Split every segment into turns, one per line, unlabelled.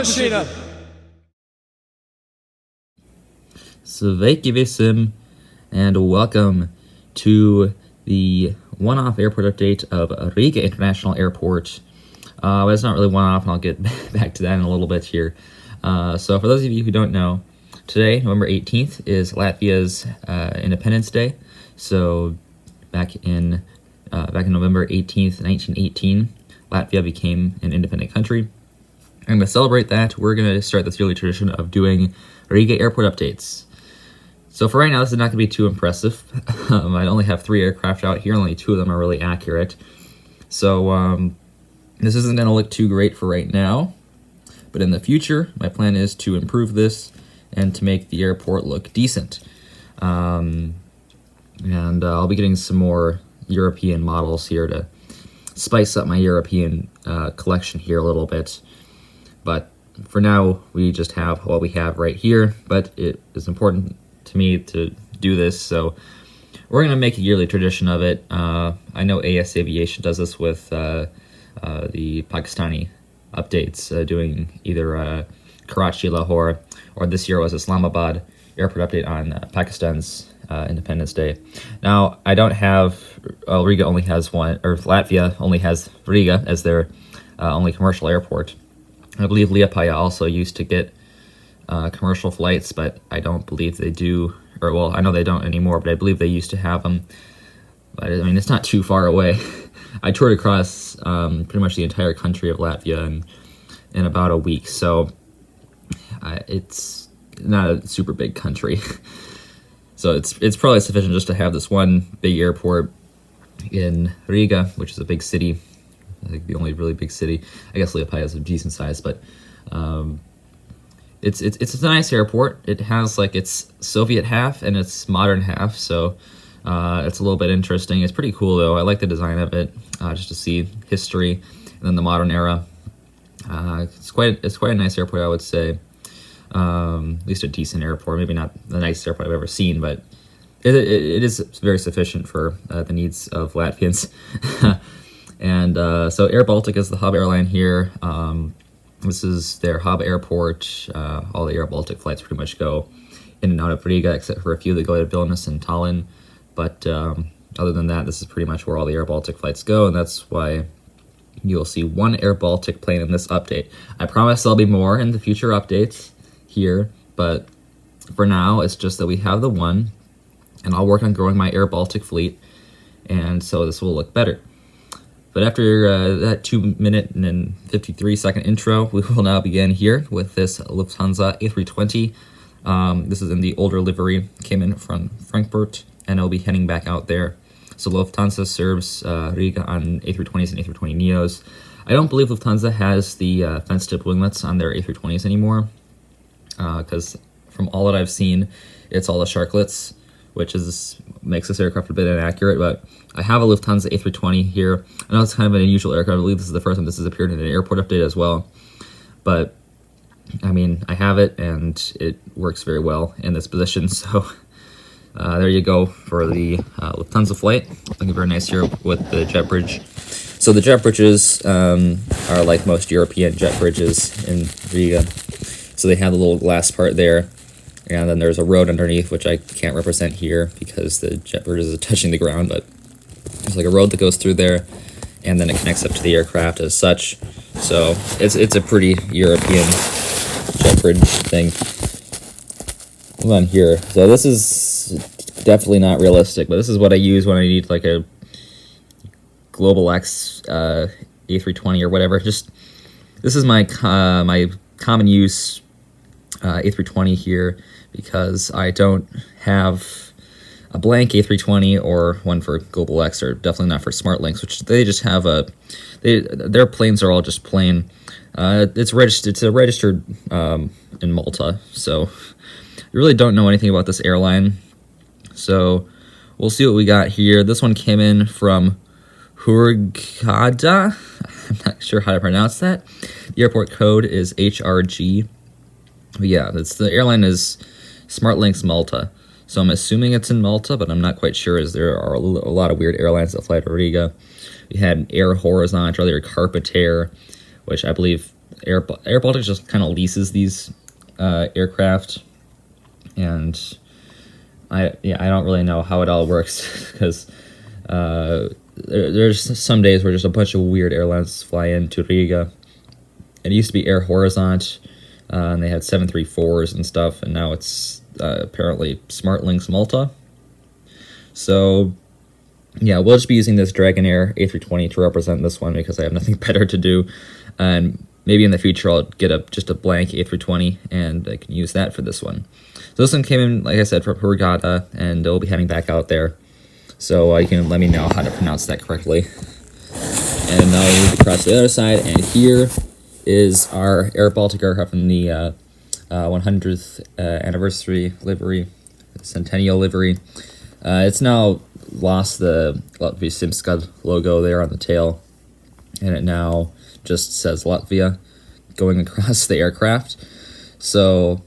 mašīna!
Sveiki visiem, and welcome to the one-off airport update of Riga International Airport. It's not really one-off, and I'll get back to that in a little bit here. So for those of you who don't know, today, November 18th, is Latvia's Independence Day. So back in November 18th, 1918, Latvia became an independent country. And to celebrate that, we're going to start this yearly tradition of doing Riga airport updates. So for right now, this is not going to be too impressive. I only have 3 aircraft out here, only 2 of them are really accurate. So this isn't going to look too great for right now. But in the future, my plan is to improve this and to make the airport look decent. And I'll be getting some more European models here to spice up my European collection here a little bit. But for now, we just have what we have right here. But it is important to me to do this, so we're going to make a yearly tradition of it. I know AS Aviation does this with the Pakistani updates, doing either Karachi, Lahore, or this year was Islamabad airport update on Pakistan's Independence Day. Now, I don't have, Riga only has one, or Latvia only has Riga as their only commercial airport. I believe Liepāja also used to get commercial flights, but I don't believe they do, or well, I know they don't anymore, but I believe they used to have them. But I mean, it's not too far away. I toured across pretty much the entire country of Latvia in about a week, so it's not a super big country. So it's probably sufficient just to have this one big airport in Riga, which is a big city. I think the only really big city. I guess Liepāja is a decent size, but it's a nice airport. It has like its Soviet half and its modern half, so it's a little bit interesting. It's pretty cool though. I like the design of it, just to see history and then the modern era. It's quite a nice airport, I would say. At least a decent airport. Maybe not the nicest airport I've ever seen, but it is very sufficient for the needs of Latvians. And so Air Baltic is the hub airline here. This is their hub airport. All the Air Baltic flights pretty much go in and out of Riga, except for a few that go to Vilnius and Tallinn. But other than that, this is pretty much where all the Air Baltic flights go, and that's why you'll see one Air Baltic plane in this update. I promise there'll be more in the future updates here, but for now, it's just that we have the one, and I'll work on growing my Air Baltic fleet, and so this will look better. But after that 2-minute and 53-second intro, we will now begin here with this Lufthansa A320. This is in the older livery, came in from Frankfurt, and it'll be heading back out there. So Lufthansa serves Riga on A320s and A320neos. I don't believe Lufthansa has the fence-tipped winglets on their A320s anymore, because from all that I've seen, it's all the sharklets, which makes this aircraft a bit inaccurate, but I have a Lufthansa A320 here. I know it's kind of an unusual aircraft. I believe this is the first time this has appeared in an airport update as well. But, I mean, I have it, and it works very well in this position. So, there you go for the Lufthansa flight. Looking very nice here with the jet bridge. So the jet bridges are like most European jet bridges in Riga. So they have the little glass part there. And then there's a road underneath, which I can't represent here because the jet bridge is touching the ground, but there's like a road that goes through there, and then it connects up to the aircraft as such. So it's a pretty European jet bridge thing. Come on here. So this is definitely not realistic, but this is what I use when I need like a Global X A320 or whatever. Just this is my common use A320 here, because I don't have a blank A320 or one for Global X, or definitely not for Smart Links, which they just have their planes are all just plain. It's registered in Malta, so you really don't know anything about this airline. So we'll see what we got here. This one came in from Hurghada. I'm not sure how to pronounce that. The airport code is HRG. But yeah, the airline is SmartLynx Malta. So I'm assuming it's in Malta, but I'm not quite sure, as there are a lot of weird airlines that fly to Riga. We had Air Horizont, or Carpet Air, which I believe Air Baltic just kind of leases these aircraft, and I don't really know how it all works because there's some days where just a bunch of weird airlines fly into Riga. It used to be Air Horizont, and they had 734s and stuff, and now it's apparently SmartLynx Malta. So yeah, we'll just be using this Dragonair A320 to represent this one because I have nothing better to do, and maybe in the future I'll get just a blank A320 and I can use that for this one. So this one came in, like I said, from Riga, and we'll be heading back out there. So you can let me know how to pronounce that correctly. And now we'll move across to the other side, and here is our Air Baltic aircraft from the 100th anniversary livery, centennial livery. It's now lost the Latvia Simskad logo there on the tail, and it now just says Latvia going across the aircraft. So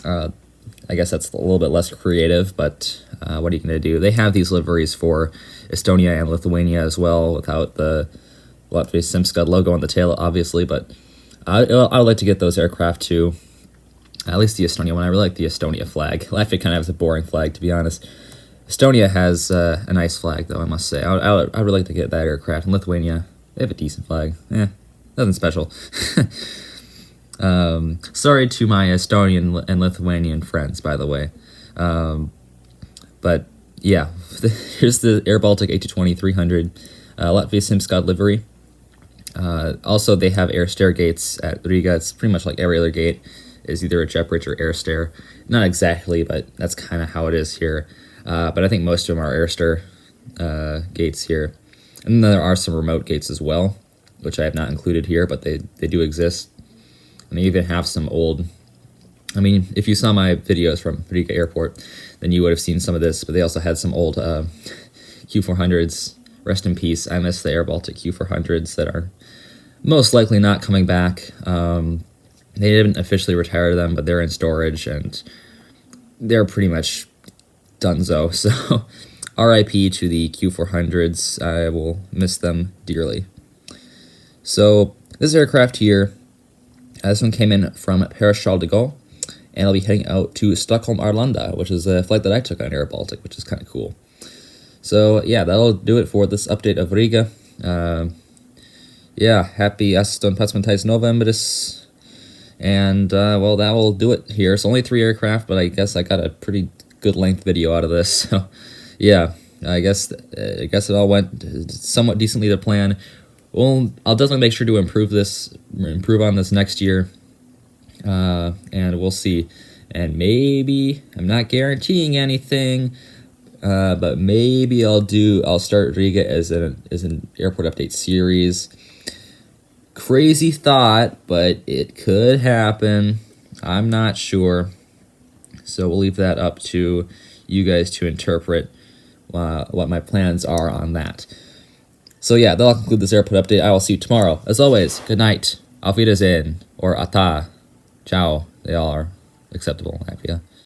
I guess that's a little bit less creative, but what are you going to do? They have these liveries for Estonia and Lithuania as well, without the Latvia Simskad logo on the tail, obviously, but I would like to get those aircraft too. At least the Estonia one. I really like the Estonia flag. Latvia kind of has a boring flag, to be honest. Estonia has a nice flag, though, I must say. I would really like to get that aircraft. And Lithuania, they have a decent flag. Nothing special. Sorry to my Estonian and Lithuanian friends, by the way. But yeah, here's the Air Baltic A220-300 Latvia Simskad livery. Also, they have air stair gates at Riga. It's pretty much like every other gate is either a jet bridge or air stair. Not exactly, but that's kind of how it is here. But I think most of them are air stair gates here. And then there are some remote gates as well, which I have not included here, but they do exist. And they even have some old... I mean, if you saw my videos from Riga Airport, then you would have seen some of this, but they also had some old Q400s. Rest in peace. I miss the Air Baltic Q400s that are most likely not coming back. They didn't officially retire them, but they're in storage, and they're pretty much donezo. So RIP to the Q400s. I will miss them dearly. So this aircraft here, this one came in from Paris Charles de Gaulle, and I'll be heading out to Stockholm Arlanda, which is a flight that I took on Air Baltic, which is kind of cool. So yeah, that'll do it for this update of Riga. Yeah, happy 18 Novembris. And well, that will do it here. It's only 3 aircraft, but I guess I got a pretty good length video out of this. So yeah, I guess it all went somewhat decently to plan. Well, I'll definitely make sure to improve on this next year, and we'll see. And maybe, I'm not guaranteeing anything, but maybe I'll start Riga as an airport update series. Crazy thought, but it could happen. I'm not sure. So we'll leave that up to you guys to interpret what my plans are on that. So yeah, that'll conclude this airport update. I will see you tomorrow. As always, good night. Auf Wiedersehen, or Ata. Ciao. They all are acceptable in Latvia.